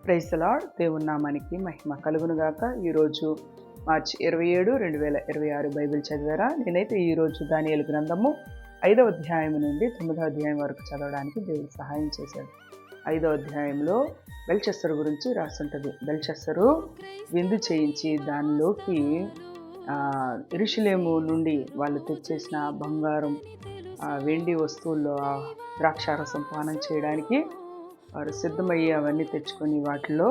Praise the lord. దేవుని నామానికి మహిమ కలుగునుగాక. ఈరోజు మార్చి 27, 2026 బైబిల్ చదివారా? నేనైతే ఈరోజు దానియేలు గ్రంథము 5వ అధ్యాయం నుండి 9వ అధ్యాయం వరకు చదవడానికి దేవుడు సహాయం చేశాడు. 5వ అధ్యాయంలో బెల్షస్సరు గురించి రాస్తుంటుంది. బెల్షస్సరు విందు చేయించి దానిలోకి యెరూషలేము నుండి వాళ్ళు తెచ్చేసిన బంగారం, వెండి వస్తువుల్లో ద్రాక్షారసం పానం చేయడానికి వారు సిద్ధమయ్యి అవన్నీ తెచ్చుకొని వాటిలో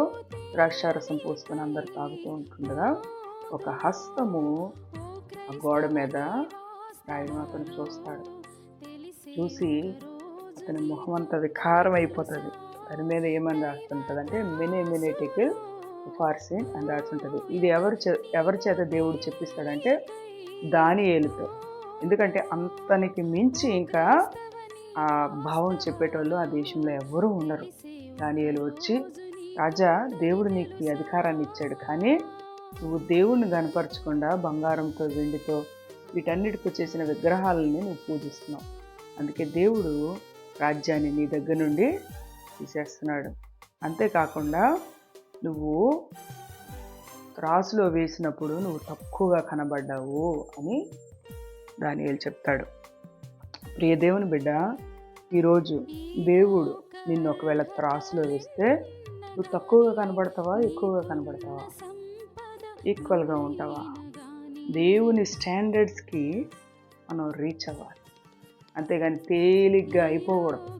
ద్రాక్షారసం పోసుకొని అందరు తాగుతూ ఉంటుండగా ఒక హస్తము ఆ గోడ మీద రాయడం అతను చూస్తాడు. చూసి అతని ముఖం అంతా వికారం అయిపోతుంది. దాని మీద ఏమని రాస్తుంటుంది అంటే మెనే టెకిల్ ఫార్సిన్ అని రాస్తుంటుంది. ఇది ఎవరి చేత దేవుడు చెప్పిస్తాడంటే దానియేలుతో. ఎందుకంటే అంతనికి మించి ఇంకా ఆ భావం చెప్పేటోళ్ళు ఆ దేశంలో ఎవరూ ఉండరు. దానియేలు వచ్చి, రాజా, దేవుడు నీకు ఈ అధికారాన్ని ఇచ్చాడు, కానీ నువ్వు దేవుడిని కనపరచకుండా బంగారంతో వెండితో వీటన్నిటితో చేసిన విగ్రహాలని నువ్వు పూజిస్తున్నావు. అందుకే దేవుడు రాజ్యాన్ని నీ దగ్గర నుండి తీసేస్తున్నాడు. అంతేకాకుండా నువ్వు త్రాసులో వేసినప్పుడు నువ్వు తక్కువగా కనబడ్డావు అని దానియేలు చెప్తాడు. ప్రియ దేవుని బిడ్డ, ఈరోజు దేవుడు నిన్ను ఒకవేళ త్రాసులో వేస్తే నువ్వు తక్కువగా కనబడతావా, ఎక్కువగా కనబడతావా, ఈక్వల్గా ఉంటావా? దేవుని స్టాండర్డ్స్కి మనం రీచ్ అవ్వాలి, అంతేగాని తేలిగ్గా అయిపోకూడదు.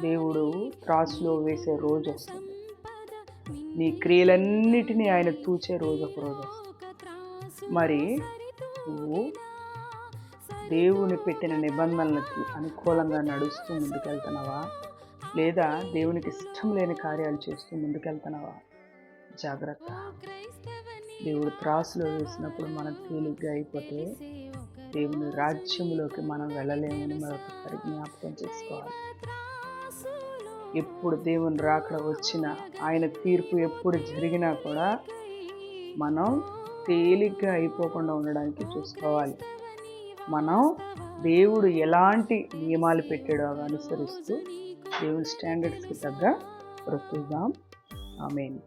దేవుడు త్రాసులో వేసే రోజు వస్తుంది. నీ క్రియలన్నిటినీ ఆయన తూచే రోజు ఒక రోజు వస్తుంది. మరి నువ్వు దేవుని పెట్టిన నిబంధనలకి అనుకూలంగా నడుస్తూ ముందుకెళ్తున్నావా, లేదా దేవునికి ఇష్టం లేని కార్యాలు చేస్తూ ముందుకెళ్తున్నావా? జాగ్రత్త. దేవుడు త్రాసులో వేసినప్పుడు మనం తేలిగ్గా అయిపోతే దేవుని రాజ్యంలోకి మనం వెళ్ళలేమని మరొకసారి జ్ఞాపకం చేసుకోవాలి. ఎప్పుడు దేవుని రాకడ వచ్చినా, ఆయన తీర్పు ఎప్పుడు జరిగినా కూడా మనం తేలిగ్గా అయిపోకుండా ఉండడానికి చూసుకోవాలి. మనం దేవుడు ఎలాంటి నియమాలు పెట్టాడో అవి అనుసరిస్తూ దేవుని స్టాండర్డ్స్కి తగ్గ బ్రతుకుదాం. ఆమేన్.